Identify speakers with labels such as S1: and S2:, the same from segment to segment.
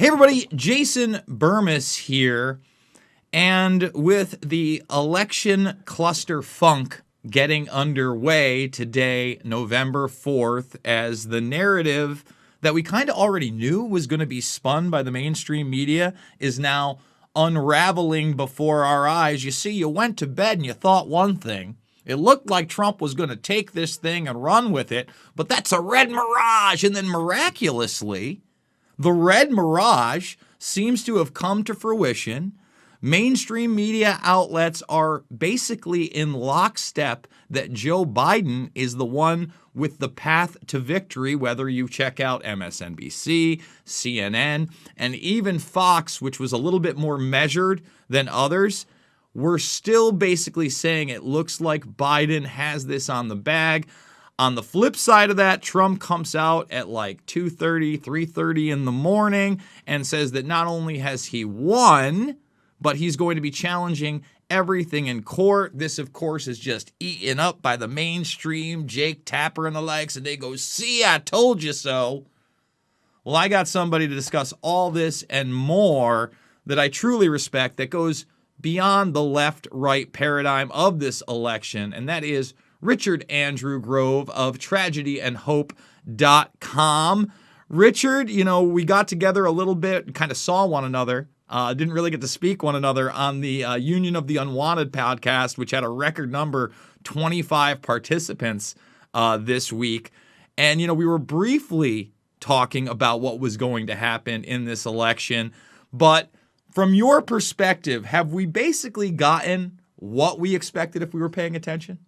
S1: Hey everybody, Jason Burmis here, and with the election cluster funk getting underway today, November 4th, as the narrative that we kind of already knew was going to be spun by the mainstream media is now unraveling before our eyes. You see, you went to bed and you thought one thing. It looked like Trump was going to take this thing and run with it, but that's a red mirage. And then miraculously, the red mirage seems to have come to fruition. Mainstream media outlets are basically in lockstep that Joe Biden is the one with the path to victory, whether you check out MSNBC, CNN, and even Fox, which was a little bit more measured than others. We're still basically saying it looks like Biden has this on the bag. On the flip side of that, Trump comes out at like 2:30, 3:30 in the morning and says that not only has he won, but he's going to be challenging everything in court. This, of course, is just eaten up by the mainstream, Jake Tapper and the likes, and they go, see, I told you so. Well, I got somebody to discuss all this and more that I truly respect that goes beyond the left-right paradigm of this election, and that is Richard Andrew Grove of TragedyAndHope.com. Richard, we got together a little bit and kind of saw one another. Didn't really get to speak one another on the Union of the Unwanted podcast, which had a record number, 25 participants this week. And, we were briefly talking about what was going to happen in this election. But from your perspective, have we basically gotten what we expected if we were paying attention?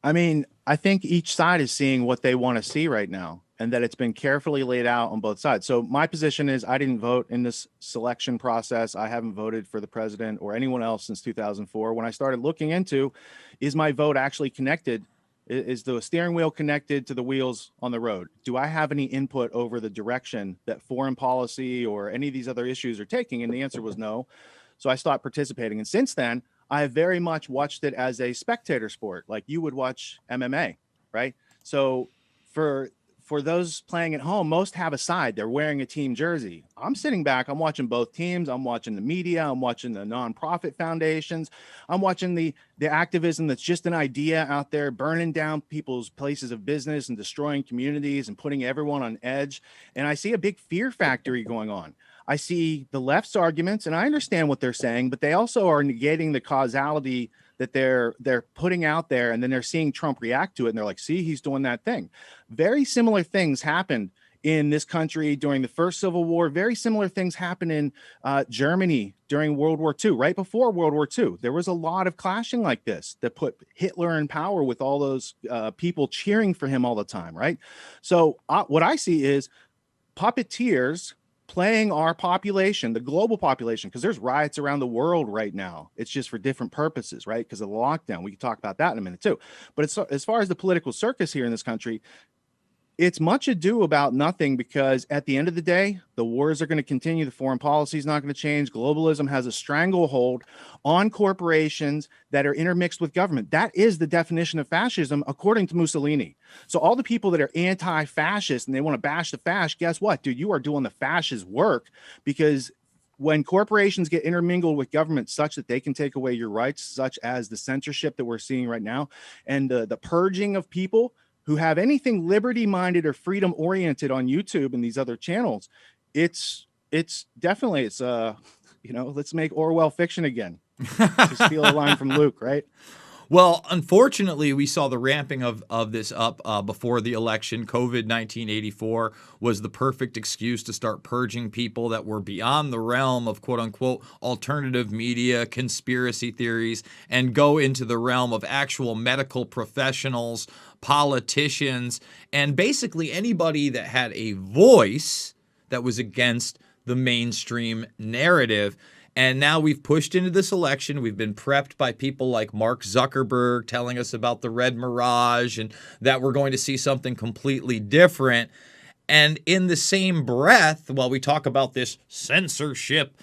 S2: I mean, I think each side is seeing what they want to see right now, and that it's been carefully laid out on both sides. So my position is I didn't vote in this selection process. I haven't voted for the president or anyone else since 2004. When I started looking into, is my vote actually connected? Is the steering wheel connected to the wheels on the road? Do I have any input over the direction that foreign policy or any of these other issues are taking? And the answer was no. So I stopped participating. And since then, I have very much watched it as a spectator sport, like you would watch MMA, right? So for those playing at home, most have a side. They're wearing a team jersey. I'm sitting back. I'm watching both teams. I'm watching the media. I'm watching the nonprofit foundations. I'm watching the activism that's just an idea out there, burning down people's places of business and destroying communities and putting everyone on edge. And I see a big fear factory going on. I see the left's arguments, and I understand what they're saying, but they also are negating the causality that they're putting out there, and then they're seeing Trump react to it, and they're like, see, he's doing that thing. Very similar things happened in this country during the first Civil War. Very similar things happened in Germany during World War II, right before World War II. There was a lot of clashing like this that put Hitler in power with all those people cheering for him all the time, right? So what I see is puppeteers playing our population, the global population, because there's riots around the world right now. It's just for different purposes, right? Because of the lockdown. We can talk about that in a minute too. But as far as the political circus here in this country, it's much ado about nothing, because at the end of the day, the wars are going to continue. The foreign policy is not going to change. Globalism has a stranglehold on corporations that are intermixed with government. That is the definition of fascism, according to Mussolini. So all the people that are anti-fascist and they want to bash the fascist, guess what, dude? You are doing the fascist work, because when corporations get intermingled with government such that they can take away your rights, such as the censorship that we're seeing right now, and the purging of people who have anything liberty-minded or freedom-oriented on YouTube and these other channels, it's definitely, let's make Orwell fiction again. To steal a line from Luke, right?
S1: Well, unfortunately, we saw the ramping of this up before the election. COVID-1984 was the perfect excuse to start purging people that were beyond the realm of quote-unquote alternative media, conspiracy theories, and go into the realm of actual medical professionals, politicians, and basically anybody that had a voice that was against the mainstream narrative. And now we've pushed into this election. We've been prepped by people like Mark Zuckerberg telling us about the red mirage and that we're going to see something completely different. And in the same breath, while we talk about this censorship,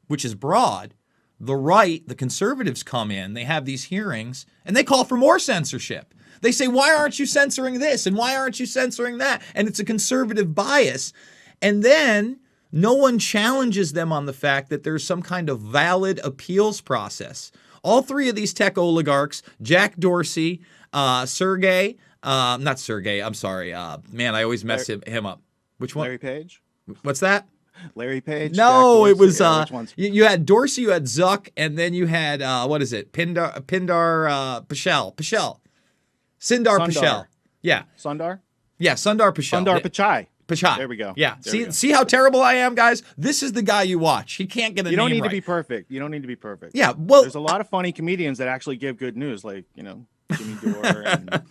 S1: which is broad, the right, the conservatives come in, they have these hearings, and they call for more censorship. They say, why aren't you censoring this? And why aren't you censoring that? And it's a conservative bias. And then no one challenges them on the fact that there's some kind of valid appeals process. All three of these tech oligarchs, Jack Dorsey, Sergey, not Sergey, I'm sorry. Man, I always mess him up. Which one?
S2: Larry Page?
S1: What's that?
S2: Larry Page?
S1: No, it was
S2: which ones?
S1: you had Dorsey, you had Zuck, and then you had what is it? Pindar Pichel. Sundar Pichel. Yeah.
S2: Sundar?
S1: Yeah, Sundar Pichel.
S2: Sundar Pichai.
S1: Pichai.
S2: There we go.
S1: Yeah.
S2: There
S1: See how terrible I am, guys? This is the guy you watch. He can't get a name right.
S2: You don't need to be perfect. You don't need to be perfect.
S1: Yeah, well,
S2: there's a lot of funny comedians that actually give good news, like, Jimmy Dore. And...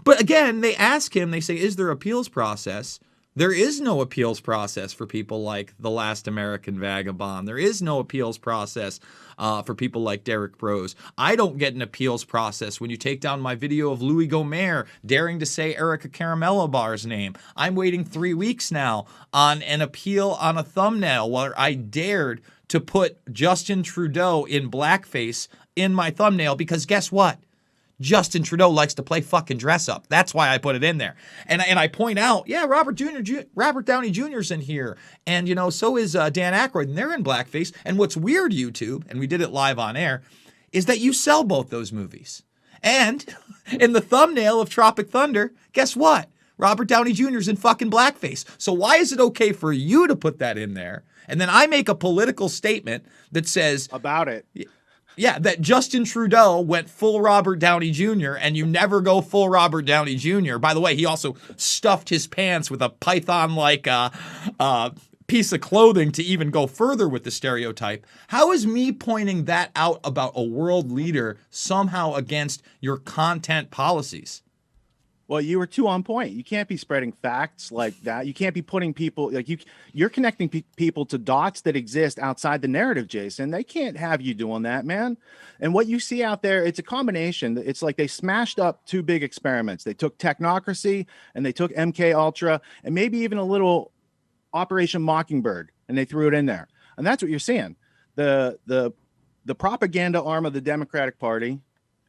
S1: But again, they ask him, they say, is there appeals process? There is no appeals process for people like The Last American Vagabond. There is no appeals process for people like Derek Brose. I don't get an appeals process when you take down my video of Louis Gomer daring to say Erica Caramello Bar's name. I'm waiting 3 weeks now on an appeal on a thumbnail where I dared to put Justin Trudeau in blackface in my thumbnail because guess what? Justin Trudeau likes to play fucking dress up. That's why I put it in there. And I point out, yeah, Robert Downey Jr.'s in here. And, so is Dan Aykroyd, and they're in blackface. And what's weird, YouTube, and we did it live on air, is that you sell both those movies. And in the thumbnail of Tropic Thunder, guess what? Robert Downey Jr.'s in fucking blackface. So why is it okay for you to put that in there? And then I make a political statement that says...
S2: About it.
S1: Yeah, that Justin Trudeau went full Robert Downey Jr. and you never go full Robert Downey Jr. By the way, he also stuffed his pants with a python-like piece of clothing to even go further with the stereotype. How is me pointing that out about a world leader somehow against your content policies?
S2: Well, you were too on point. You can't be spreading facts like that. You can't be putting people like you're connecting people to dots that exist outside the narrative, Jason. They can't have you doing that, man. And what you see out there, it's a combination. It's like they smashed up two big experiments. They took technocracy and they took MK Ultra and maybe even a little Operation Mockingbird, and they threw it in there. And that's what you're seeing. The propaganda arm of the Democratic Party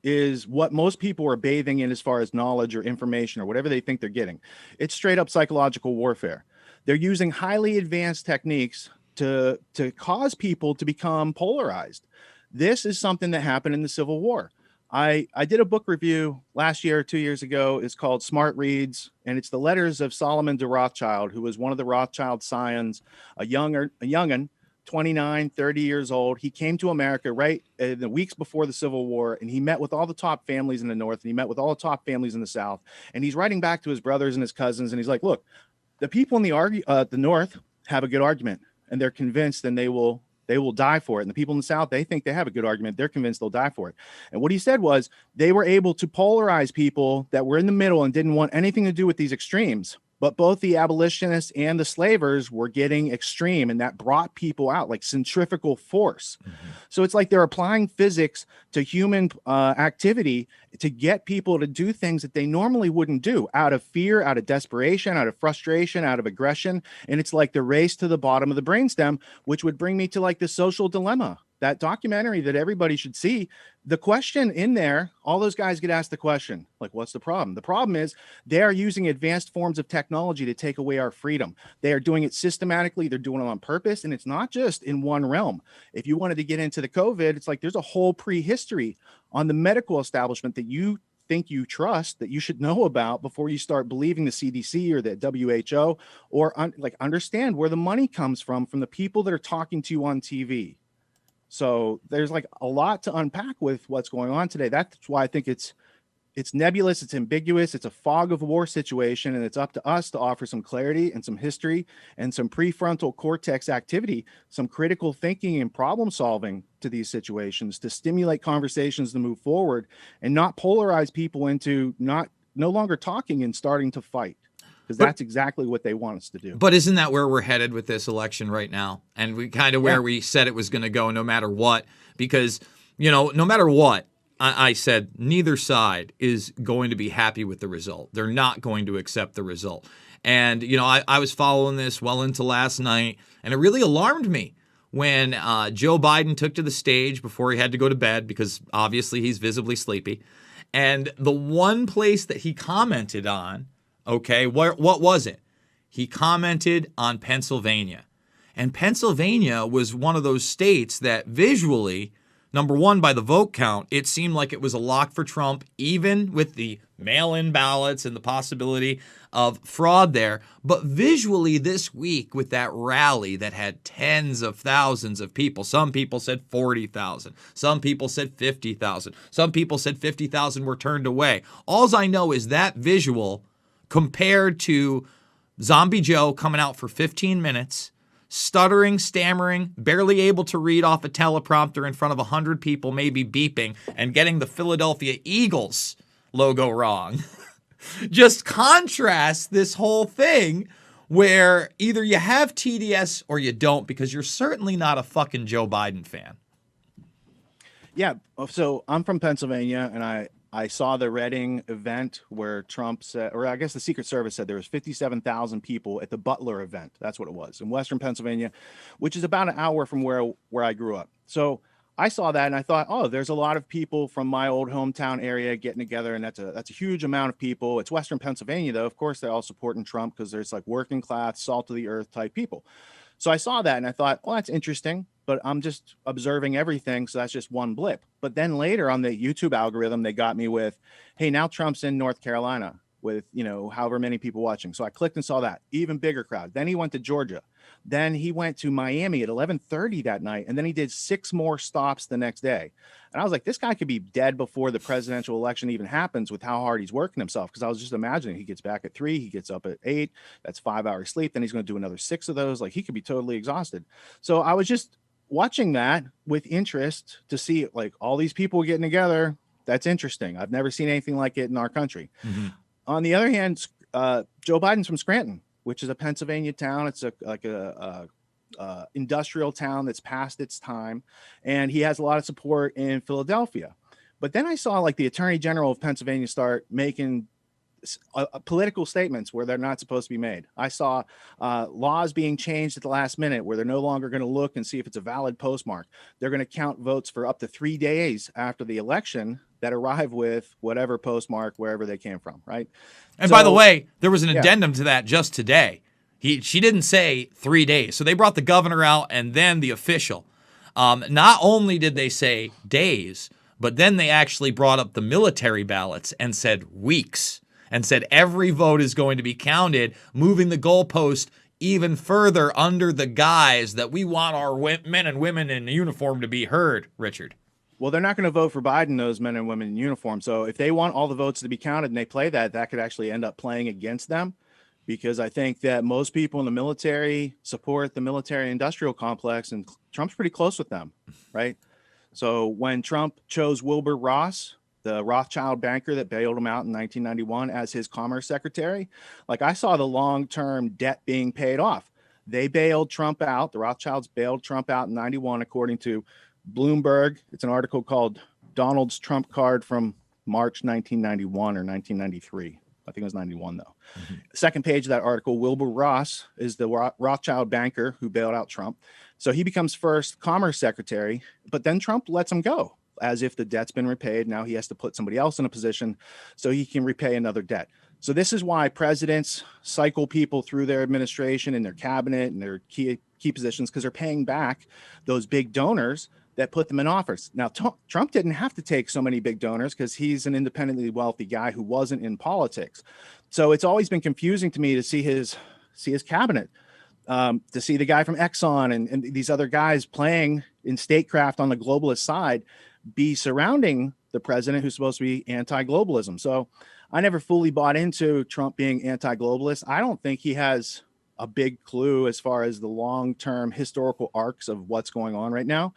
S2: is what most people are bathing in as far as knowledge or information or whatever they think they're getting. It's straight up psychological warfare. They're using highly advanced techniques to cause people to become polarized. This is something that happened in the Civil War. I did a book review last year or 2 years ago. It's called Smart Reads, and it's the letters of Solomon de Rothschild, who was one of the Rothschild scions, a young'un, 29, 30 years old. He came to America right in the weeks before the Civil War, and he met with all the top families in the North, and he met with all the top families in the South. And he's writing back to his brothers and his cousins, and he's like, look, the people in the North have a good argument, and they're convinced, and they will die for it. And the people in the South, they think they have a good argument. They're convinced they'll die for it. And what he said was they were able to polarize people that were in the middle and didn't want anything to do with these extremes. But both the abolitionists and the slavers were getting extreme, and that brought people out like centrifugal force. Mm-hmm. So it's like they're applying physics to human activity to get people to do things that they normally wouldn't do out of fear, out of desperation, out of frustration, out of aggression. And it's like the race to the bottom of the brainstem, which would bring me to like the social dilemma. That documentary that everybody should see. The question in there, all those guys get asked the question, like, what's the problem? The problem is they are using advanced forms of technology to take away our freedom. They are doing it systematically. They're doing it on purpose. And it's not just in one realm. If you wanted to get into the COVID, it's like there's a whole prehistory on the medical establishment that you think you trust, that you should know about before you start believing the CDC or the WHO, or understand where the money comes from the people that are talking to you on TV. So there's like a lot to unpack with what's going on today. That's why I think it's nebulous, it's ambiguous, it's a fog of war situation, and it's up to us to offer some clarity and some history and some prefrontal cortex activity, some critical thinking and problem solving to these situations to stimulate conversations to move forward and not polarize people into no longer talking and starting to fight. Because that's exactly what they want us to do.
S1: But isn't that where we're headed with this election right now? And we kind of where we said it was going to go no matter what. Because, no matter what, I said neither side is going to be happy with the result. They're not going to accept the result. And, I was following this well into last night, and it really alarmed me when Joe Biden took to the stage before he had to go to bed because obviously he's visibly sleepy. And the one place that he commented on, okay, what was it? he commented on Pennsylvania. And Pennsylvania was one of those states that visually, number one, by the vote count, it seemed like it was a lock for Trump, even with the mail-in ballots and the possibility of fraud there. But visually this week with that rally that had tens of thousands of people, some people said 40,000, some people said 50,000, some people said 50,000 were turned away. All I know is that visual compared to Zombie Joe coming out for 15 minutes, stuttering, stammering, barely able to read off a teleprompter in front of 100 people, maybe beeping, and getting the Philadelphia Eagles logo wrong. Just contrast this whole thing where either you have TDS or you don't, because you're certainly not a fucking Joe Biden fan.
S2: Yeah, so I'm from Pennsylvania, and I saw the Reading event where Trump said, or I guess the Secret Service said there was 57,000 people at the Butler event. That's what it was in Western Pennsylvania, which is about an hour from where I grew up. So I saw that and I thought, oh, there's a lot of people from my old hometown area getting together, and that's a huge amount of people. It's Western Pennsylvania, though. Of course, they're all supporting Trump because there's like working class, salt of the earth type people. So I saw that and I thought, well, that's interesting, but I'm just observing everything. So that's just one blip. But then later on the YouTube algorithm, they got me with, hey, now Trump's in North Carolina with, however many people watching. So I clicked and saw that even bigger crowd. Then he went to Georgia. Then he went to Miami at 11:30 that night. And then he did 6 more stops the next day. And I was like, this guy could be dead before the presidential election even happens with how hard he's working himself. Because I was just imagining he gets back at 3, he gets up at 8. That's 5 hours sleep. Then he's going to do another 6 of those. Like, he could be totally exhausted. So I was just watching that with interest to see like all these people getting together. That's interesting. I've never seen anything like it in our country. Mm-hmm. On the other hand, Joe Biden's from Scranton, which is a Pennsylvania town. It's a industrial town that's past its time, and he has a lot of support in Philadelphia. But then I saw like the Attorney General of Pennsylvania start making political statements where they're not supposed to be made. I saw laws being changed at the last minute where they're no longer going to look and see if it's a valid postmark. They're going to count votes for up to 3 days after the election that arrive with whatever postmark, wherever they came from, right?
S1: And by the way, there was an addendum to that just today. She didn't say 3 days. So they brought the governor out and then the official. Not only did they say days, but then they actually brought up the military ballots and said weeks. And said every vote is going to be counted, moving the goalpost even further under the guise that we want our men and women in uniform to be heard, Richard.
S2: Well, they're not going to vote for Biden, those men and women in uniform. So if they want all the votes to be counted and they play that, that could actually end up playing against them, because I think that most people in the military support the military industrial complex, and Trump's pretty close with them, right? So when Trump chose Wilbur Ross, the Rothschild banker that bailed him out in 1991 as his commerce secretary, like I saw the long-term debt being paid off. They bailed Trump out. The Rothschilds bailed Trump out in 91, according to Bloomberg. It's an article called Donald's Trump Card from March 1991 or 1993. I think it was 91, though. Mm-hmm. Second page of that article, Wilbur Ross is the Rothschild banker who bailed out Trump. So he becomes first commerce secretary, but then Trump lets him go, as if the debt's been repaid. Now he has to put somebody else in a position so he can repay another debt. So this is why presidents cycle people through their administration and their cabinet and their key positions, because they're paying back those big donors that put them in office. Now, Trump didn't have to take so many big donors because he's an independently wealthy guy who wasn't in politics. So it's always been confusing to me to see his cabinet, to see the guy from Exxon and these other guys playing in statecraft on the globalist side be surrounding the president who's supposed to be anti-globalism. So I never fully bought into Trump being anti-globalist. I don't think he has a big clue as far as the long-term historical arcs of what's going on right now,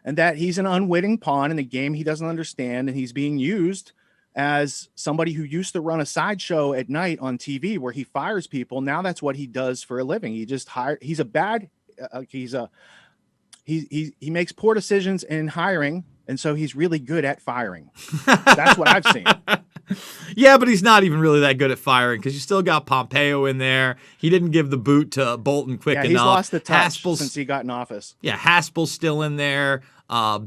S2: and that he's an unwitting pawn in a game he doesn't understand, and he's being used as somebody who used to run a sideshow at night on TV where he fires people. Now that's what he does for a living. He just he makes poor decisions in hiring, and so he's really good at firing. That's what I've seen.
S1: Yeah, but he's not even really that good at firing, because you still got Pompeo in there. He didn't give the boot to Bolton quick enough.
S2: He's lost the touch since he got in office.
S1: Yeah, Haspel's still in there.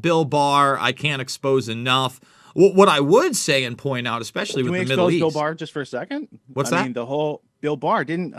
S1: Bill Barr, I can't expose enough. What I would say and point out, especially with the Middle East.
S2: Can we expose Bill Barr just for a second?
S1: What's that?
S2: I mean, the whole Bill Barr didn't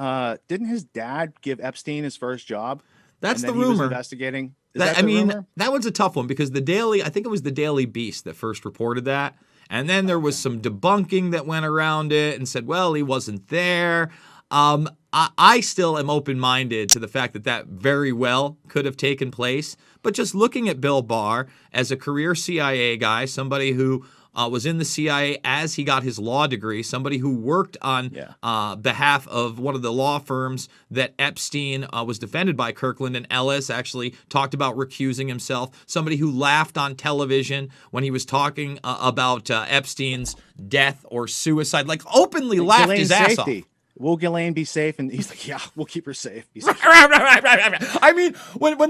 S2: his dad give Epstein his first job,
S1: That's
S2: and
S1: the
S2: then he was
S1: rumor.
S2: investigating? Is
S1: That,
S2: that
S1: I
S2: the
S1: mean,
S2: rumor?
S1: that one's a tough one because I think it was the Daily Beast that first reported that. And then there was
S2: Okay.
S1: some debunking that went around it and said, well, he wasn't there. I still am open-minded to the fact that that very well could have taken place. But just looking at Bill Barr as a career CIA guy, somebody who was in the CIA as he got his law degree, somebody who worked on
S2: Yeah.
S1: behalf of one of the law firms that Epstein was defended by. Kirkland and Ellis actually talked about recusing himself. Somebody who laughed on television when he was talking about Epstein's death or suicide, like openly laughed his
S2: Ghislaine's
S1: ass off.
S2: safety. Will Ghislaine be safe? And he's like, yeah, we'll keep her safe. He's like,
S1: I mean, when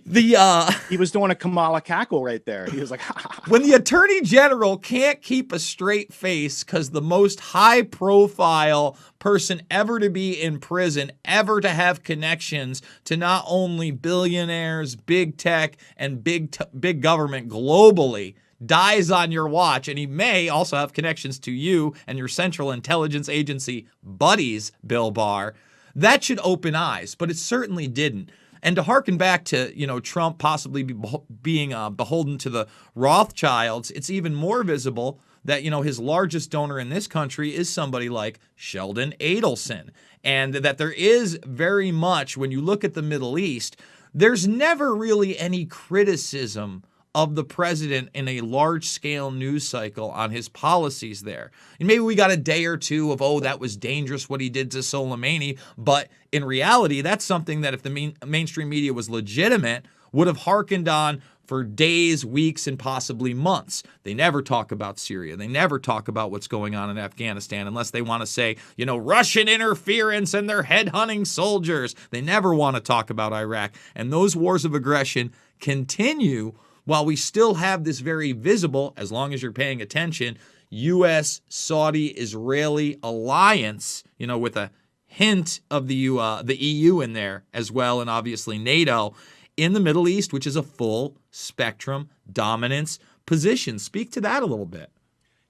S1: the
S2: he was doing a Kamala cackle right there. He was like,
S1: when the attorney general can't keep a straight face because the most high profile person ever to be in prison, ever to have connections to not only billionaires, big tech, and big government globally, dies on your watch, and he may also have connections to you and your Central Intelligence Agency buddies, Bill Barr, that should open eyes, but it certainly didn't. And to harken back to, Trump possibly being beholden to the Rothschilds, it's even more visible that, his largest donor in this country is somebody like Sheldon Adelson. And that there is very much, when you look at the Middle East, there's never really any criticism of the president in a large-scale news cycle on his policies there. And maybe we got a day or two of, that was dangerous what he did to Soleimani, but in reality, that's something that if the mainstream media was legitimate, would have hearkened on for days, weeks, and possibly months. They never talk about Syria. They never talk about what's going on in Afghanistan unless they want to say, Russian interference and they're headhunting soldiers. They never want to talk about Iraq. And those wars of aggression continue while we still have this very visible, as long as you're paying attention, U.S. Saudi-Israeli alliance, with a hint of the EU in there as well, and obviously NATO in the Middle East, which is a full spectrum dominance position. Speak to that a little bit.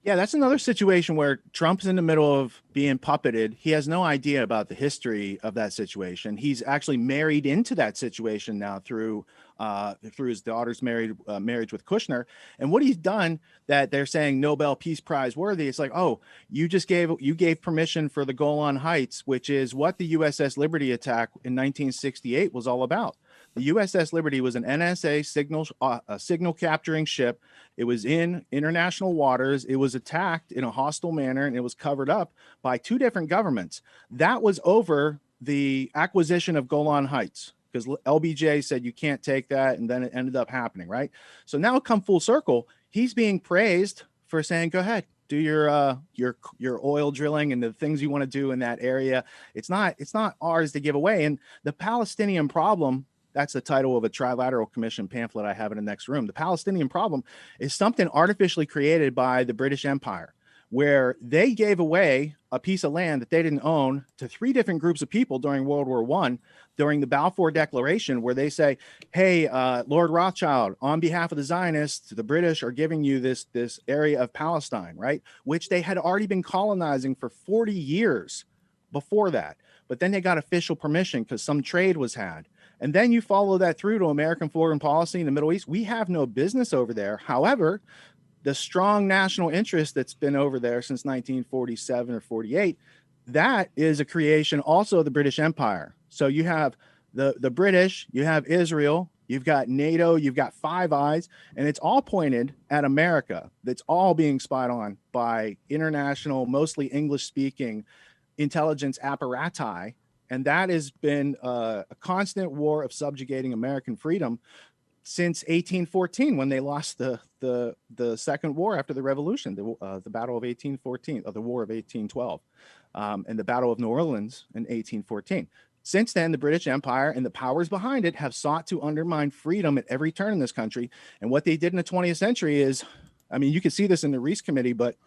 S2: yeah, that's another situation where Trump's in the middle of being puppeted. He has no idea about the history of that situation. He's actually married into that situation now through his daughter's marriage with Kushner. And what he's done that they're saying Nobel Peace Prize worthy, it's like, you gave permission for the Golan Heights, which is what the USS Liberty attack in 1968 was all about. The USS Liberty was an NSA signal capturing ship. It was in international waters. It was attacked in a hostile manner, and it was covered up by two different governments. That was over the acquisition of Golan Heights, because LBJ said you can't take that, and then it ended up happening, right? So now come full circle. He's being praised for saying, go ahead, do your oil drilling and the things you want to do in that area. It's not ours to give away. And the Palestinian problem, that's the title of a Trilateral Commission pamphlet I have in the next room. The Palestinian problem is something artificially created by the British Empire, where they gave away a piece of land that they didn't own to three different groups of people during World War I, during the Balfour Declaration, where they say, hey, Lord Rothschild, on behalf of the Zionists, the British are giving you this area of Palestine, right? Which they had already been colonizing for 40 years before that. But then they got official permission because some trade was had. And then you follow that through to American foreign policy in the Middle East. We have no business over there. However, the strong national interest that's been over there since 1947 or 48, that is a creation also of the British Empire. So you have the British, you have Israel, you've got NATO, you've got Five Eyes, and it's all pointed at America. That's all being spied on by international, mostly English-speaking intelligence apparati. And that has been a constant war of subjugating American freedom since 1814, when they lost the second war after the Revolution, the Battle of 1814, or the War of 1812, and the Battle of New Orleans in 1814. Since then, the British Empire and the powers behind it have sought to undermine freedom at every turn in this country. And what they did in the 20th century is, I mean, you can see this in the Reece Committee, but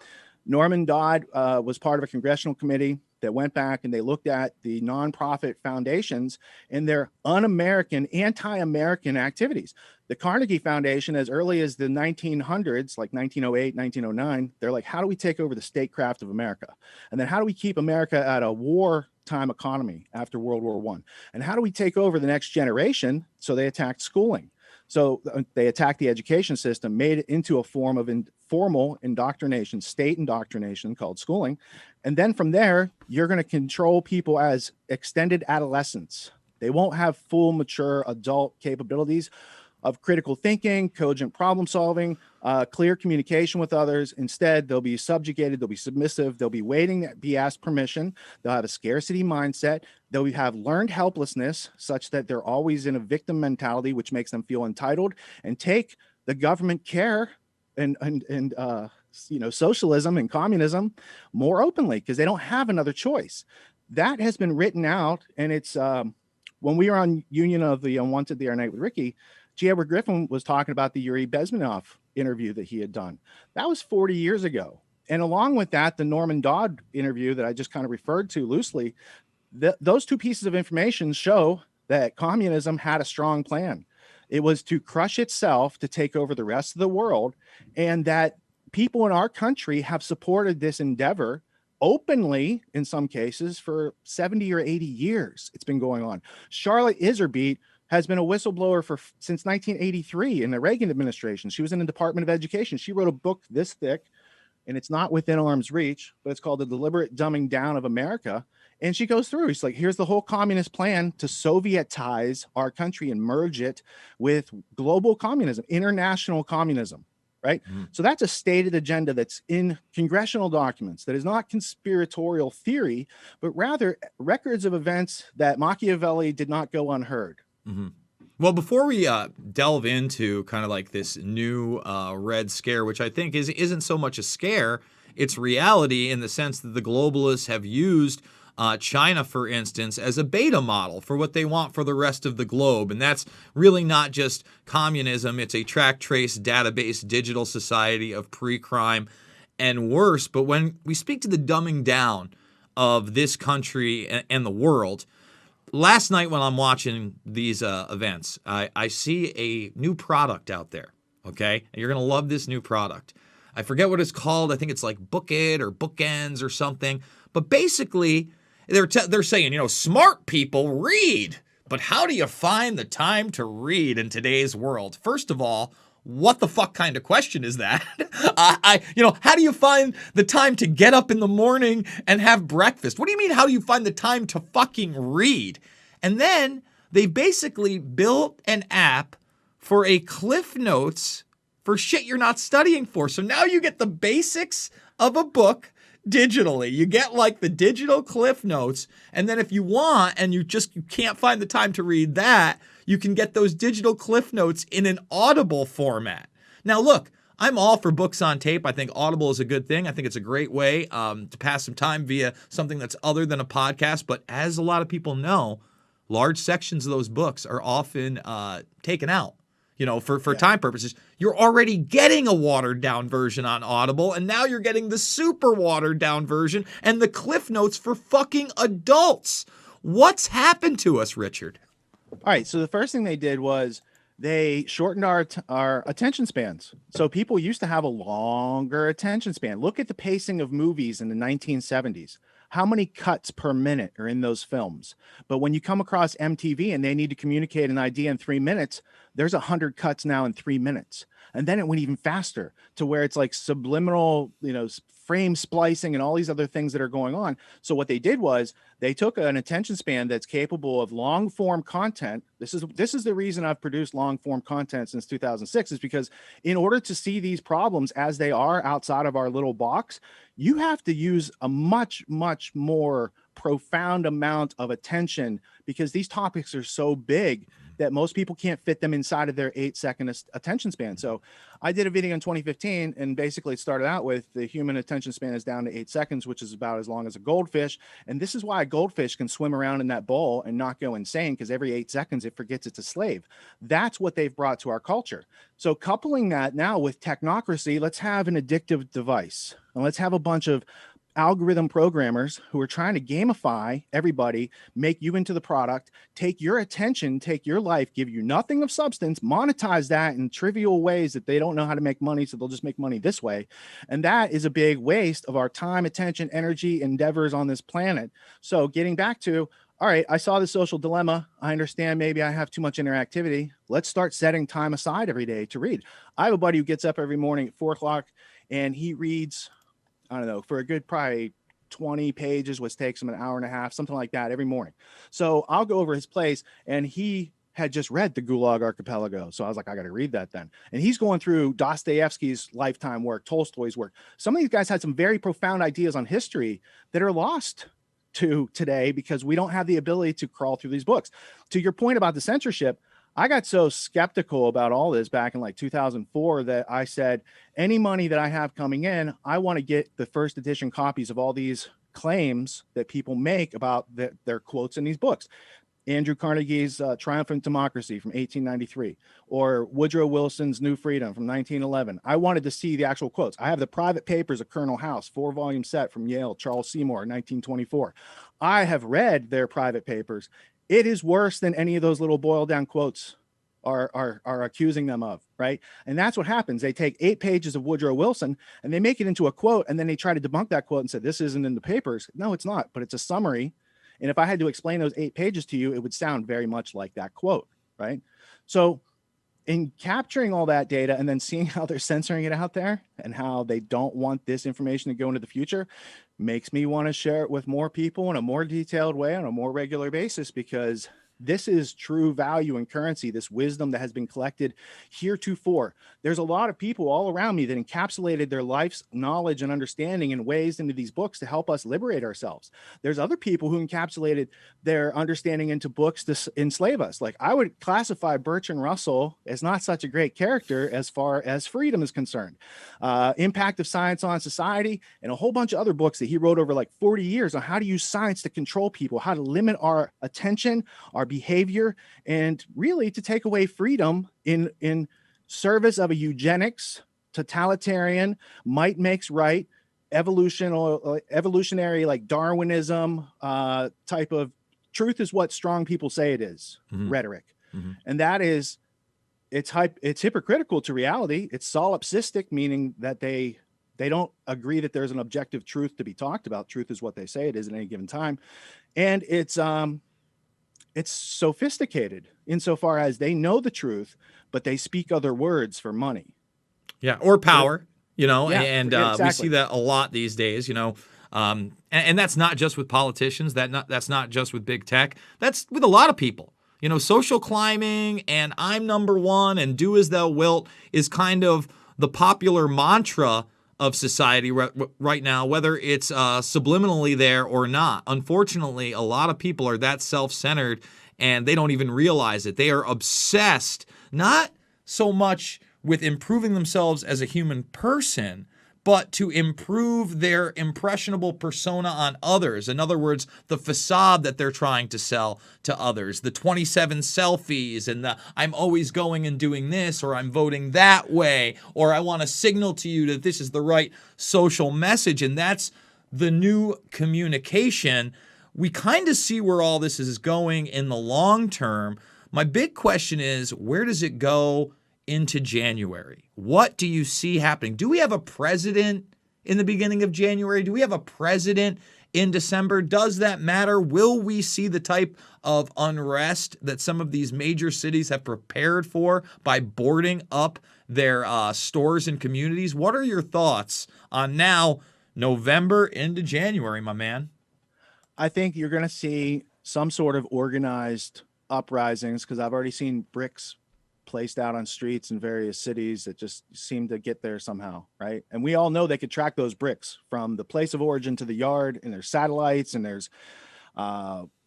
S2: Norman Dodd was part of a congressional committee that went back and they looked at the nonprofit foundations and their un-American, anti-American activities. The Carnegie Foundation, as early as the 1900s, like 1908, 1909, they're like, how do we take over the statecraft of America? And then how do we keep America at a wartime economy after World War I? And how do we take over the next generation? So they attacked schooling. So they attacked the education system, made it into a form of formal indoctrination, state indoctrination called schooling. And then from there, you're going to control people as extended adolescents. They won't have full, mature adult capabilities of critical thinking, cogent problem solving, clear communication with others. Instead, they'll be subjugated, they'll be submissive, they'll be waiting to be asked permission, they'll have a scarcity mindset, they'll have learned helplessness such that they're always in a victim mentality, which makes them feel entitled and take the government care and socialism and communism more openly because they don't have another choice. That has been written out, and it's when we were on Union of the Unwanted the other night with Ricky, G. Edward Griffin was talking about the Yuri Bezmenov interview that he had done. That was 40 years ago. And along with that, the Norman Dodd interview that I just kind of referred to loosely, those two pieces of information show that communism had a strong plan. It was to crush itself to take over the rest of the world, and that people in our country have supported this endeavor openly in some cases for 70 or 80 years. It's been going on. Charlotte Iserbyt has been a whistleblower since 1983 in the Reagan administration. She was in the Department of Education. She wrote a book this thick, and it's not within arm's reach, but it's called The Deliberate Dumbing Down of America. And she goes through, it's like, here's the whole communist plan to Sovietize our country and merge it with global communism, international communism, right? Mm-hmm. So that's a stated agenda that's in congressional documents that is not conspiratorial theory, but rather records of events that Machiavelli did not go unheard.
S1: Mm-hmm. Well, before we delve into kind of like this new Red Scare, which I think isn't so much a scare, it's reality in the sense that the globalists have used China, for instance, as a beta model for what they want for the rest of the globe. And that's really not just communism. It's a track, trace, database, digital society of pre-crime and worse. But when we speak to the dumbing down of this country and the world, last night when I'm watching these events, I see a new product out there, okay? And you're going to love this new product. I forget what it's called. I think it's like Book It or Bookends or something. But basically, they're saying, smart people read. But how do you find the time to read in today's world? First of all, what the fuck kind of question is that? How do you find the time to get up in the morning and have breakfast? What do you mean, how do you find the time to fucking read? And then they basically built an app for a Cliff Notes for shit you're not studying for. So now you get the basics of a book digitally. You get like the digital Cliff Notes. And then if you want, and you can't find the time to read that, you can get those digital Cliff Notes in an Audible format. Now, look, I'm all for books on tape. I think Audible is a good thing. I think it's a great way to pass some time via something that's other than a podcast. But as a lot of people know, large sections of those books are often taken out, for time purposes. You're already getting a watered down version on Audible, and now you're getting the super watered down version and the Cliff Notes for fucking adults. What's happened to us, Richard?
S2: All right. So the first thing they did was they shortened our attention spans. So people used to have a longer attention span. Look at the pacing of movies in the 1970s. How many cuts per minute are in those films? But when you come across MTV and they need to communicate an idea in 3 minutes, there's 100 cuts now in 3 minutes. And then it went even faster to where it's like subliminal, frame splicing and all these other things that are going on. So what they did was they took an attention span that's capable of long form content. This is the reason I've produced long form content since 2006, is because in order to see these problems as they are outside of our little box, you have to use a much, much more profound amount of attention, because these topics are so big that most people can't fit them inside of their 8-second attention span. So I did a video in 2015 and basically started out with the human attention span is down to 8 seconds, which is about as long as a goldfish. And this is why a goldfish can swim around in that bowl and not go insane, because every 8 seconds it forgets it's a slave. That's what they've brought to our culture. So coupling that now with technocracy, let's have an addictive device and let's have a bunch of algorithm programmers who are trying to gamify everybody, make you into the product, take your attention, take your life, give you nothing of substance, monetize that in trivial ways that they don't know how to make money, so they'll just make money this way. And that is a big waste of our time, attention, energy, endeavors on this planet. So getting back to, all right, I saw the social dilemma. I understand maybe I have too much interactivity. Let's start setting time aside every day to read. I have a buddy who gets up every morning at 4 o'clock and he reads, I don't know, for a good probably 20 pages, which takes him an hour and a half, something like that every morning. So I'll go over his place and he had just read the Gulag Archipelago. So I was like, I got to read that then. And he's going through Dostoevsky's lifetime work, Tolstoy's work. Some of these guys had some very profound ideas on history that are lost to today because we don't have the ability to crawl through these books. To your point about the censorship, I got so skeptical about all this back in like 2004 that I said, any money that I have coming in, I want to get the first edition copies of all these claims that people make about their quotes in these books. Andrew Carnegie's Triumphant Democracy from 1893, or Woodrow Wilson's New Freedom from 1911. I wanted to see the actual quotes. I have the private papers of Colonel House, 4-volume set from Yale, Charles Seymour, 1924. I have read their private papers. It is worse than any of those little boiled down quotes are accusing them of, right? And that's what happens. They take 8 pages of Woodrow Wilson and they make it into a quote, and then they try to debunk that quote and say, this isn't in the papers. No, it's not, but it's a summary. And if I had to explain those 8 pages to you, it would sound very much like that quote, right? So in capturing all that data and then seeing how they're censoring it out there and how they don't want this information to go into the future makes me want to share it with more people in a more detailed way on a more regular basis, because this is true value and currency, this wisdom that has been collected heretofore. There's a lot of people all around me that encapsulated their life's knowledge and understanding in ways into these books to help us liberate ourselves. There's other people who encapsulated their understanding into books to enslave us. Like, I would classify Bertrand Russell as not such a great character as far as freedom is concerned. Impact of Science on Society, and a whole bunch of other books that he wrote over like 40 years on how to use science to control people, how to limit our attention, our behavior, and really to take away freedom in service of a eugenics, totalitarian, might makes right, evolutionary like Darwinism type of truth is what strong people say it is, rhetoric. And that is, it's hypocritical to reality. It's solipsistic, meaning that they don't agree that there's an objective truth to be talked about. Truth is what they say it is at any given time. And it's sophisticated insofar as they know the truth, but they speak other words for money.
S1: Yeah, or power, you know,
S2: Yeah,
S1: and
S2: exactly.
S1: we see that a lot these days, you know. And that's not just with politicians. That's not just with big tech. That's with a lot of people. You know, social climbing and I'm number one and do as thou wilt is kind of the popular mantra of society right now, whether it's subliminally there or not. Unfortunately, a lot of people are that self-centered and they don't even realize it. They are obsessed, not so much with improving themselves as a human person, but to improve their impressionable persona on others. In other words, the facade that they're trying to sell to others, the 27 selfies and the I'm always going and doing this, or I'm voting that way, or I want to signal to you that this is the right social message. And that's the new communication. We kind of see where all this is going in the long term. My big question is, where does it go into January? What do you see happening? Do we have a president in the beginning of January? Do we have a president in December? Does that matter? Will we see the type of unrest that some of these major cities have prepared for by boarding up their stores and communities? What are your thoughts on now November into January, my man?
S2: I think you're going to see some sort of organized uprisings, because I've already seen bricks placed out on streets in various cities that just seem to get there somehow, right? And we all know they could track those bricks from the place of origin to the yard, and there's satellites and there's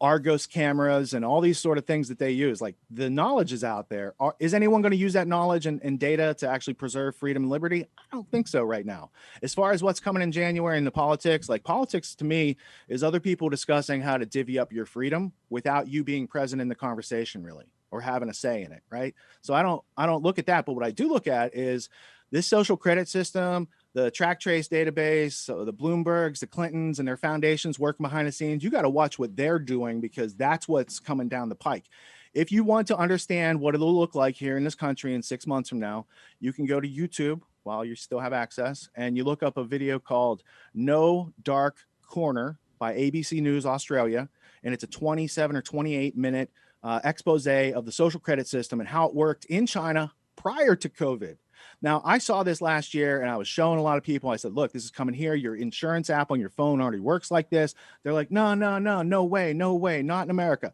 S2: Argos cameras and all these sort of things that they use. Like, the knowledge is out there. Is anyone going to use that knowledge and data to actually preserve freedom and liberty? I don't think so right now. As far as what's coming in January in the politics, like, politics to me is other people discussing how to divvy up your freedom without you being present in the conversation, really, or having a say in it, right? So I don't look at that. But what I do look at is this social credit system, the track trace database, so the Bloombergs, the Clintons, and their foundations working behind the scenes. You got to watch what they're doing, because that's what's coming down the pike. If you want to understand what it'll look like here in this country in 6 months from now, you can go to YouTube while you still have access, and you look up a video called No Dark Corner by ABC News Australia. And it's a 27 or 28-minute expose of the social credit system and how it worked in China prior to COVID. Now, I saw this last year and I was showing a lot of people. I said, look, this is coming here. Your insurance app on your phone already works like this. They're like, no, no way, not in America.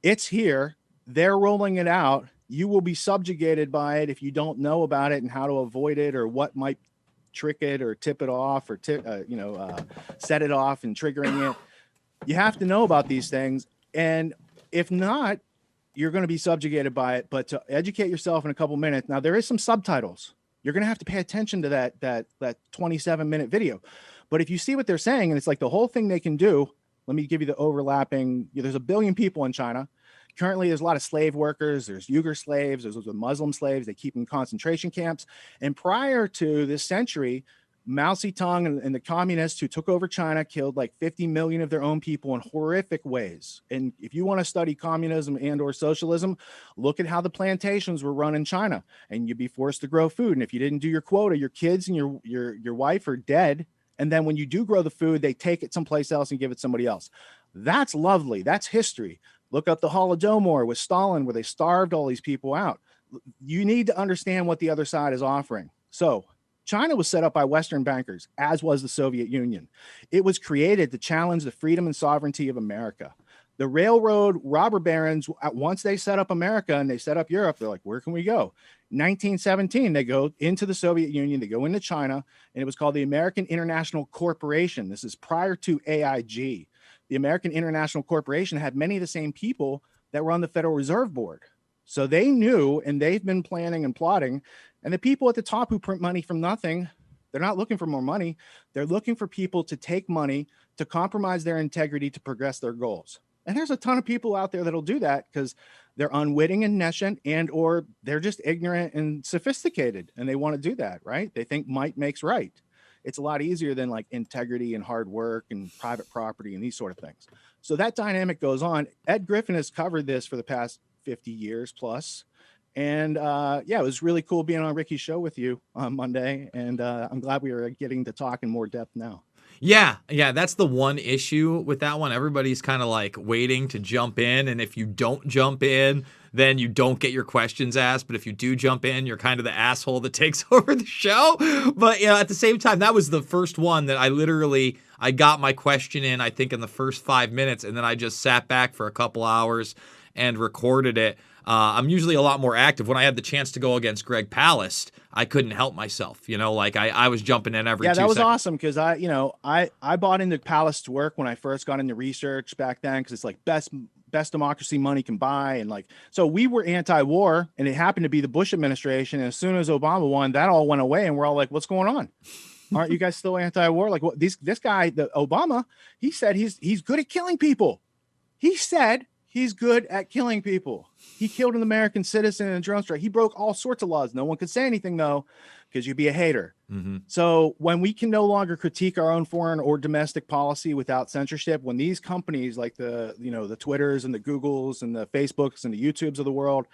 S2: It's here. They're rolling it out. You will be subjugated by it if you don't know about it and how to avoid it, or what might trick it or tip it off, or set it off and triggering it. You have to know about these things. And if not, you're going to be subjugated by it. But to educate yourself in a couple minutes, now there is some subtitles. You're going to have to pay attention to that 27-minute video. But if you see what they're saying, and it's like the whole thing they can do, let me give you the overlapping. There's 1 billion people in China. Currently, there's a lot of slave workers. There's Uyghur slaves. There's Muslim slaves. They keep in concentration camps. And prior to this century, Mao Zedong and the communists who took over China killed like 50 million of their own people in horrific ways. And if you want to study communism and or socialism, look at how the plantations were run in China, and you'd be forced to grow food. And if you didn't do your quota, your kids and your wife are dead. And then when you do grow the food, they take it someplace else and give it to somebody else. That's lovely. That's history. Look up the Holodomor with Stalin, where they starved all these people out. You need to understand what the other side is offering. So China was set up by Western bankers, as was the Soviet Union. It was created to challenge the freedom and sovereignty of America. The railroad robber barons, once they set up America and they set up Europe, they're like, where can we go? 1917, they go into the Soviet Union, they go into China, and it was called the American International Corporation. This is prior to AIG. The American International Corporation had many of the same people that were on the Federal Reserve Board. So they knew, and they've been planning and plotting. And the people at the top who print money from nothing, they're not looking for more money. They're looking for people to take money, to compromise their integrity, to progress their goals. And there's a ton of people out there that'll do that because they're unwitting and nescient, and or they're just ignorant and sophisticated, and they want to do that, right? They think might makes right. It's a lot easier than like integrity and hard work and private property and these sort of things. So that dynamic goes on. Ed Griffin has covered this for the past 50 years plus. And yeah, it was really cool being on Ricky's show with you on Monday. And I'm glad we are getting to talk in more depth now.
S1: Yeah, that's the one issue with that one. Everybody's kind of like waiting to jump in. And if you don't jump in, then you don't get your questions asked. But if you do jump in, you're kind of the asshole that takes over the show. But at the same time, that was the first one that I got my question in, I think, in the first 5 minutes. And then I just sat back for a couple hours and recorded it. I'm usually a lot more active. When I had the chance to go against Greg Palast, I couldn't help myself. I was jumping in every 2 seconds.
S2: Yeah, that was awesome because I bought into Palast's work when I first got into research back then, because it's like best democracy money can buy. And so we were anti-war, and it happened to be the Bush administration. And as soon as Obama won, that all went away. And we're all like, what's going on? Aren't you guys still anti-war? Like, what? This guy, the Obama, he said he's good at killing people. He said he's good at killing people. He killed an American citizen in a drone strike. He broke all sorts of laws. No one could say anything, though, because you'd be a hater. Mm-hmm. So when we can no longer critique our own foreign or domestic policy without censorship, when these companies like the Twitters and the Googles and the Facebooks and the YouTubes of the world,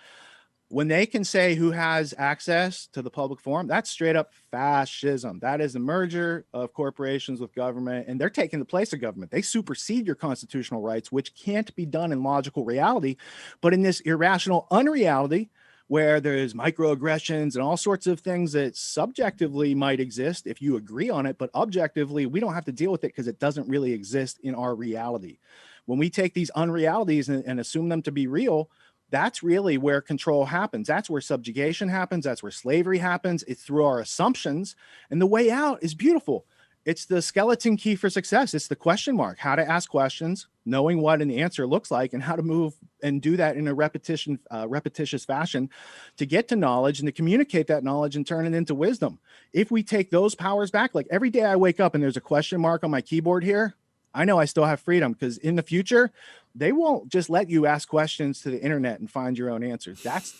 S2: when they can say who has access to the public forum, that's straight up fascism. That is a merger of corporations with government, and they're taking the place of government. They supersede your constitutional rights, which can't be done in logical reality, but in this irrational unreality where there's microaggressions and all sorts of things that subjectively might exist if you agree on it, but objectively, we don't have to deal with it because it doesn't really exist in our reality. When we take these unrealities and assume them to be real, that's really where control happens. That's where subjugation happens. That's where slavery happens. It's through our assumptions. And the way out is beautiful. It's the skeleton key for success. It's the question mark, how to ask questions, knowing what an answer looks like, and how to move and do that in a repetitious fashion to get to knowledge and to communicate that knowledge and turn it into wisdom. If we take those powers back, like every day I wake up and there's a question mark on my keyboard here, I know I still have freedom, because in the future, they won't just let you ask questions to the internet and find your own answers. That's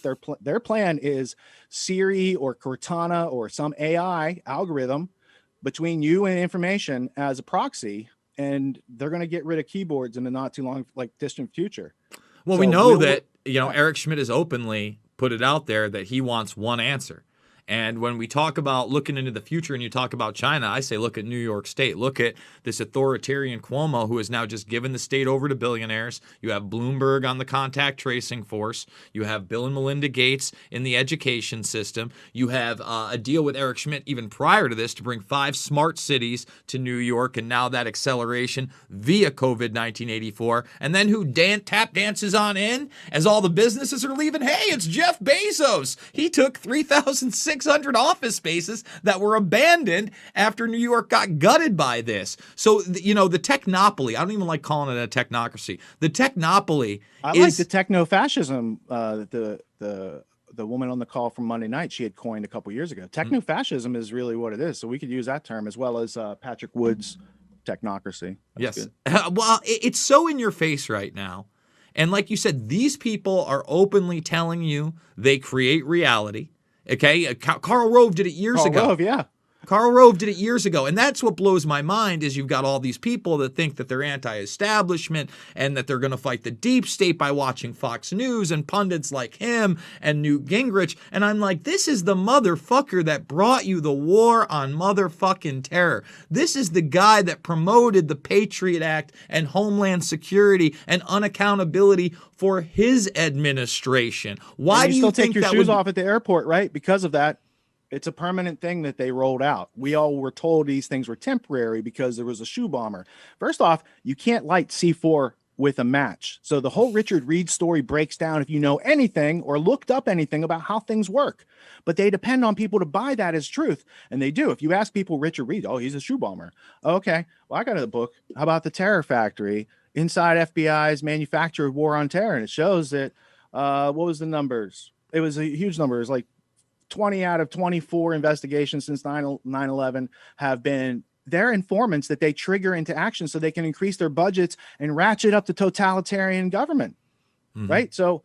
S2: their plan is Siri or Cortana or some AI algorithm between you and information as a proxy, and they're going to get rid of keyboards in the not too long, like distant future.
S1: Well,
S2: So
S1: we know
S2: we'll,
S1: that, you know,
S2: yeah.
S1: Eric Schmidt has openly put it out there that he wants one answer. And when we talk about looking into the future and you talk about China, I say look at New York State. Look at this authoritarian Cuomo who has now just given the state over to billionaires. You have Bloomberg on the contact tracing force. You have Bill and Melinda Gates in the education system. You have a deal with Eric Schmidt even prior to this to bring 5 smart cities to New York, and now that acceleration via COVID-1984. And then who tap dances on in as all the businesses are leaving? Hey, it's Jeff Bezos. He took 3,600 office spaces that were abandoned after New York got gutted by this. So, you know, the technopoly, I don't even like calling it a technocracy. The technopoly
S2: like the techno-fascism that the woman on the call from Monday night, she had coined a couple years ago. Techno-fascism is really what it is. So we could use that term as well as Patrick Wood's technocracy. That's
S1: yes.
S2: Good.
S1: Well, it's so in your face right now. And like you said, these people are openly telling you they create reality. Okay, Karl Rove did it years ago.
S2: Karl Rove, yeah.
S1: Karl Rove did it years ago. And that's what blows my mind is you've got all these people that think that they're anti-establishment and that they're going to fight the deep state by watching Fox News and pundits like him and Newt Gingrich. And I'm like, this is the motherfucker that brought you the war on motherfucking terror. This is the guy that promoted the Patriot Act and Homeland Security and unaccountability for his administration. Why do you
S2: still
S1: think
S2: take your
S1: that
S2: shoes
S1: would...
S2: off at the airport, right? Because of that. It's a permanent thing that they rolled out. We all were told these things were temporary because there was a shoe bomber. First off, you can't light C4 with a match. So the whole Richard Reed story breaks down if you know anything or looked up anything about how things work. But they depend on people to buy that as truth. And they do. If you ask people, Richard Reed, oh, he's a shoe bomber. Okay, well, I got a book. How about the Terror Factory? Inside FBI's manufactured war on terror. And it shows that, what was the numbers? It was a huge number. It was like 20 out of 24 investigations since 9/11 have been their informants that they trigger into action so they can increase their budgets and ratchet up the totalitarian government. Right. So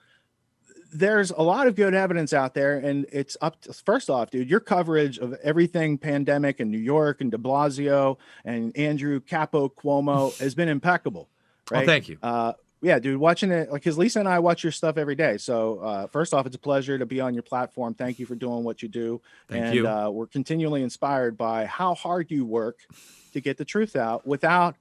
S2: there's a lot of good evidence out there, and it's up to, first off, dude, your coverage of everything pandemic in New York and de Blasio and Andrew Capo Cuomo has been impeccable. Right.
S1: Oh, thank you.
S2: Yeah, dude, watching it, like, because Lisa and I watch your stuff every day. So first off, it's a pleasure to be on your platform. Thank you for doing what you do.
S1: Thank you.
S2: We're continually inspired by how hard you work to get the truth out without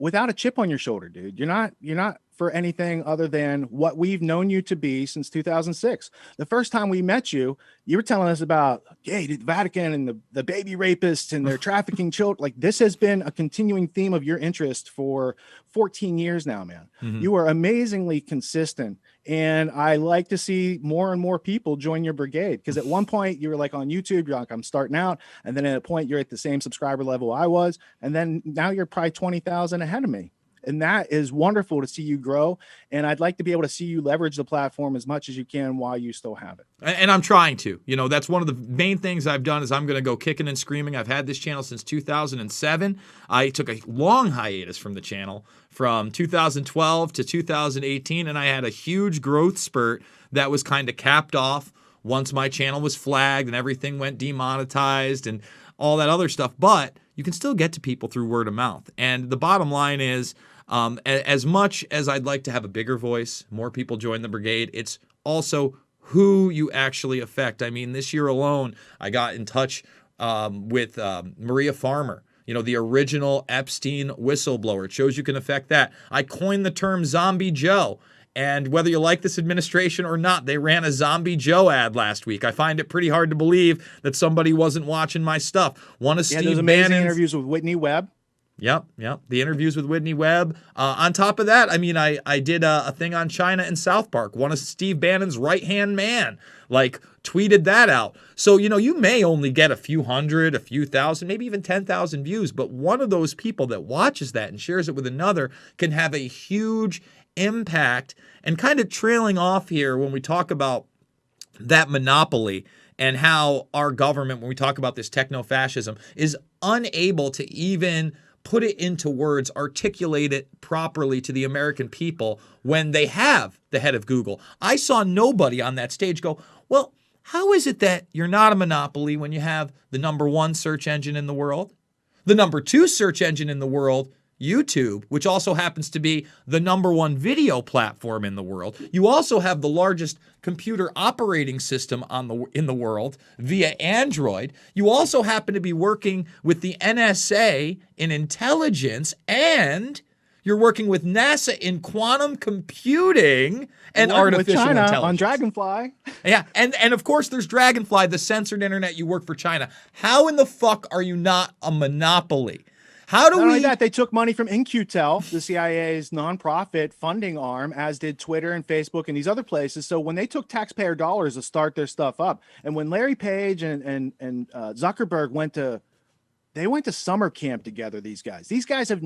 S2: a chip on your shoulder, dude. You're not for anything other than what we've known you to be since 2006. The first time we met you, you were telling us about, hey, the Vatican and the baby rapists and their trafficking children. Like, this has been a continuing theme of your interest for 14 years now, man. You are amazingly consistent. And I like to see more and more people join your brigade. Because at one point you were like on YouTube, you're like, I'm starting out. And then at a point you're at the same subscriber level I was. And then now you're probably 20,000 ahead of me. And that is wonderful to see you grow. And I'd like to be able to see you leverage the platform as much as you can while you still have it.
S1: And I'm trying to. You know, that's one of the main things I've done is I'm going to go kicking and screaming. I've had this channel since 2007. I took a long hiatus from the channel from 2012 to 2018, and I had a huge growth spurt that was kind of capped off once my channel was flagged and everything went demonetized and all that other stuff. But you can still get to people through word of mouth. And the bottom line is, as much as I'd like to have a bigger voice, more people join the brigade, it's also who you actually affect. I mean, this year alone, I got in touch with Maria Farmer, you know, the original Epstein whistleblower. It shows you can affect that. I coined the term Zombie Joe. And whether you like this administration or not, they ran a Zombie Joe ad last week. I find it pretty hard to believe that somebody wasn't watching my stuff. One of Steve
S2: those amazing
S1: Bannon's
S2: interviews with Whitney Webb.
S1: Yep. The interviews with Whitney Webb. On top of that, I mean, I did a thing on China and South Park. One of Steve Bannon's right-hand man, like, tweeted that out. So, you know, you may only get a few hundred, a few thousand, maybe even 10,000 views, but one of those people that watches that and shares it with another can have a huge impact. And kind of trailing off here when we talk about that monopoly and how our government, when we talk about this techno-fascism, is unable to even put it into words, articulate it properly to the American people when they have the head of Google. I saw nobody on that stage go, well, how is it that you're not a monopoly when you have the number one search engine in the world, the number two search engine in the world, YouTube, which also happens to be the number one video platform in the world. You also have the largest computer operating system in the world via Android. You also happen to be working with the NSA in intelligence, and you're working with NASA in quantum computing and artificial
S2: with China
S1: intelligence.
S2: On Dragonfly.
S1: Yeah, and of course there's Dragonfly, the censored internet. You work for China. How in the fuck are you not a monopoly? How do
S2: Not
S1: we...
S2: only that, they took money from InQtel, the CIA's nonprofit funding arm, as did Twitter and Facebook and these other places. So when they took taxpayer dollars to start their stuff up, and when Larry Page and Zuckerberg went to summer camp together, these guys have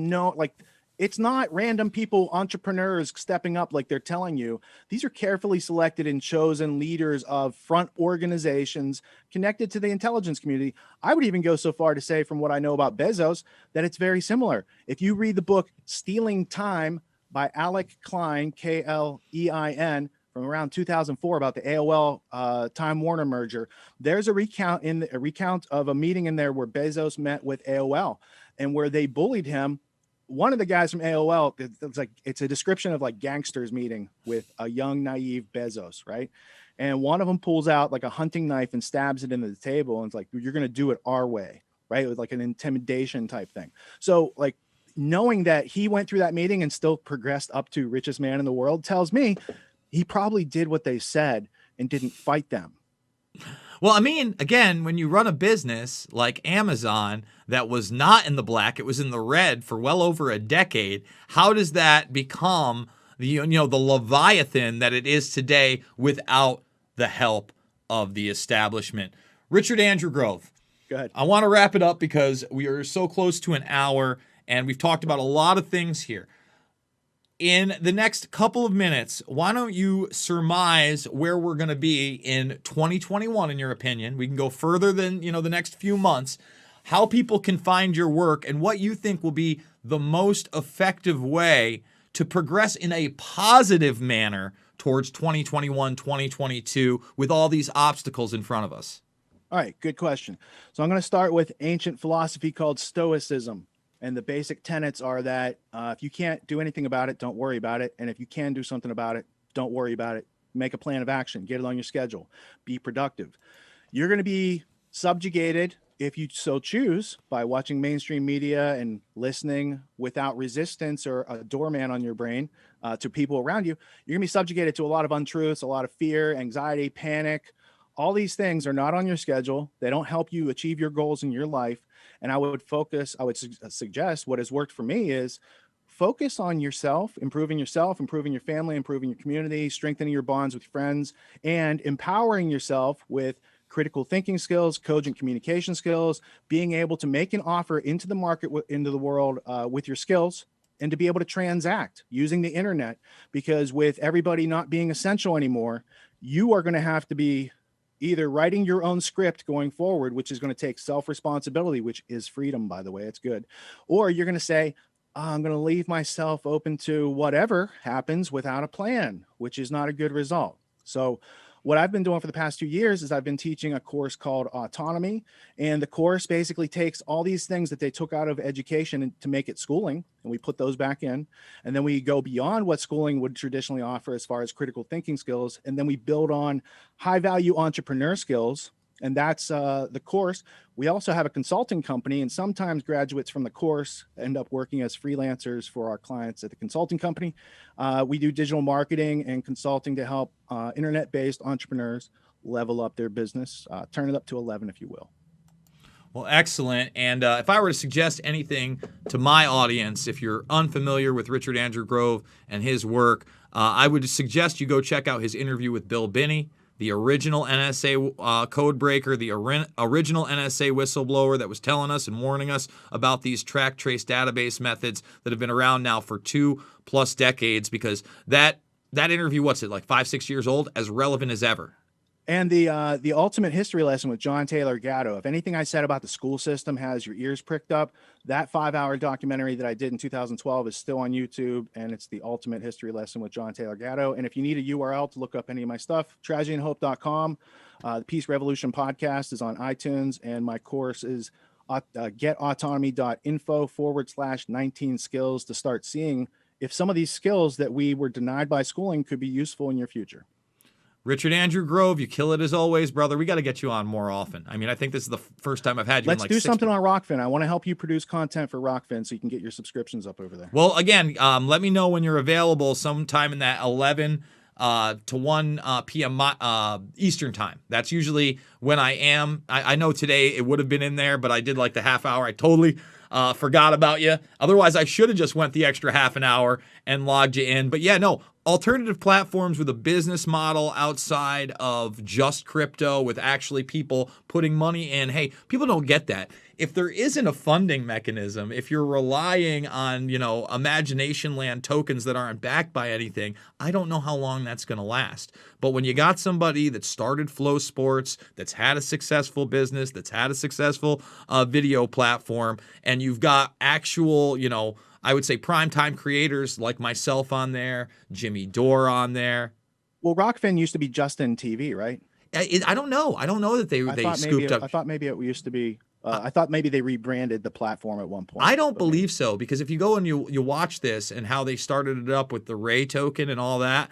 S2: it's not random people, entrepreneurs stepping up like they're telling you. These are carefully selected and chosen leaders of front organizations connected to the intelligence community. I would even go so far to say, from what I know about Bezos, that it's very similar. If you read the book Stealing Time by Alec Klein, Klein, from around 2004 about the AOL Time Warner merger, there's a recount of a meeting in there where Bezos met with AOL and where they bullied him. One of the guys from AOL, it's a description of like gangsters meeting with a young, naive Bezos, right? And one of them pulls out like a hunting knife and stabs it into the table. And it's like, you're going to do it our way, right? It was like an intimidation type thing. So like knowing that he went through that meeting and still progressed up to richest man in the world tells me he probably did what they said and didn't fight them.
S1: Well, I mean, again, when you run a business like Amazon that was not in the black, it was in the red for well over a decade, how does that become the Leviathan that it is today without the help of the establishment? Richard Andrew Grove.
S2: Go ahead.
S1: I want to wrap it up because we are so close to an hour and we've talked about a lot of things here. In the next couple of minutes, why don't you surmise where we're going to be in 2021, in your opinion? We can go further than, the next few months. How people can find your work and what you think will be the most effective way to progress in a positive manner towards 2021, 2022 with all these obstacles in front of us.
S2: All right, good question. So I'm going to start with ancient philosophy called Stoicism. And the basic tenets are that if you can't do anything about it, don't worry about it. And if you can do something about it, don't worry about it. Make a plan of action. Get it on your schedule. Be productive. You're going to be subjugated, if you so choose, by watching mainstream media and listening without resistance or a doorman on your brain to people around you. You're going to be subjugated to a lot of untruths, a lot of fear, anxiety, panic. All these things are not on your schedule. They don't help you achieve your goals in your life. And I would suggest what has worked for me is focus on yourself, improving your family, improving your community, strengthening your bonds with friends, and empowering yourself with critical thinking skills, cogent communication skills, being able to make an offer into the market, into the world with your skills, and to be able to transact using the internet. Because with everybody not being essential anymore, you are going to have to be either writing your own script going forward, which is going to take self-responsibility, which is freedom, by the way, it's good. Or you're going to say, I'm going to leave myself open to whatever happens without a plan, which is not a good result. So what I've been doing for the past 2 years is I've been teaching a course called Autonomy. And the course basically takes all these things that they took out of education to make it schooling, and we put those back in. And then we go beyond what schooling would traditionally offer as far as critical thinking skills. And then we build on high value entrepreneur skills. And that's the course. We also have a consulting company, and sometimes graduates from the course end up working as freelancers for our clients at the consulting company. We do digital marketing and consulting to help internet-based entrepreneurs level up their business, turn it up to 11, if you will.
S1: Well, excellent. And if I were to suggest anything to my audience, if you're unfamiliar with Richard Andrew Grove and his work, I would suggest you go check out his interview with Bill Binney, the original NSA code breaker, the original NSA whistleblower that was telling us and warning us about these track trace database methods that have been around now for 2+ decades, because that interview, what's it, like 5-6 years old, as relevant as ever.
S2: And the ultimate history lesson with John Taylor Gatto. If anything I said about the school system has your ears pricked up, that 5-hour documentary that I did in 2012 is still on YouTube, and it's the ultimate history lesson with John Taylor Gatto. And if you need a URL to look up any of my stuff, tragedyandhope.com. The Peace Revolution podcast is on iTunes, and my course is getautonomy.info/19 skills to start seeing if some of these skills that we were denied by schooling could be useful in your future.
S1: Richard Andrew Grove, you kill it as always, brother. We got to get you on more often. I mean, I think this is the first time I've had you.
S2: Let's
S1: in like
S2: do
S1: 6
S2: something on Rockfin. I want to help you produce content for Rockfin so you can get your subscriptions up over there.
S1: Well, again, let me know when you're available sometime in that 11 to 1 p.m. Eastern time. That's usually when I am. I know today it would have been in there, but I did like the half hour. I totally forgot about you. Otherwise, I should have just went the extra half an hour and logged you in. But yeah, no, alternative platforms with a business model outside of just crypto with actually people putting money in. Hey, people don't get that. If there isn't a funding mechanism, if you're relying on, imagination land tokens that aren't backed by anything, I don't know how long that's going to last. But when you got somebody that started Flow Sports, that's had a successful business, that's had a successful video platform, and you've got actual, I would say primetime creators like myself on there, Jimmy Dore on there.
S2: Well, Rockfin used to be Justin TV, right?
S1: I don't know. I don't know that they scooped up.
S2: I thought maybe it used to be. I thought maybe they rebranded the platform at one point.
S1: I don't believe so, because if you go and you watch this and how they started it up with the Ray token and all that,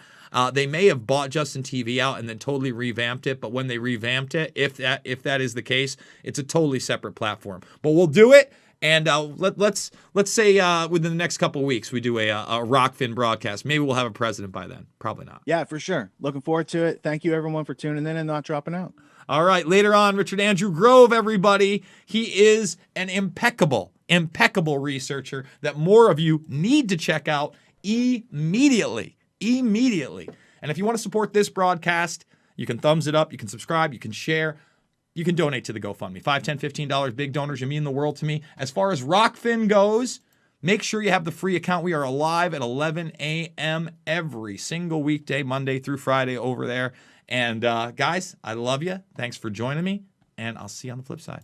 S1: they may have bought Justin TV out and then totally revamped it. But when they revamped it, if that is the case, it's a totally separate platform. But we'll do it. And let's say within the next couple of weeks we do a Rockfin broadcast. Maybe we'll have a president by then. Probably not.
S2: Yeah, for sure. Looking forward to it. Thank you, everyone, for tuning in and not dropping out.
S1: All right. Later on, Richard Andrew Grove, everybody. He is an impeccable researcher that more of you need to check out immediately. And if you want to support this broadcast, you can thumbs it up, you can subscribe, you can share. You can donate to the GoFundMe. $5, $10, $15. Big donors. You mean the world to me. As far as Rockfin goes, make sure you have the free account. We are live at 11 a.m. every single weekday, Monday through Friday over there. And guys, I love you. Thanks for joining me, and I'll see you on the flip side.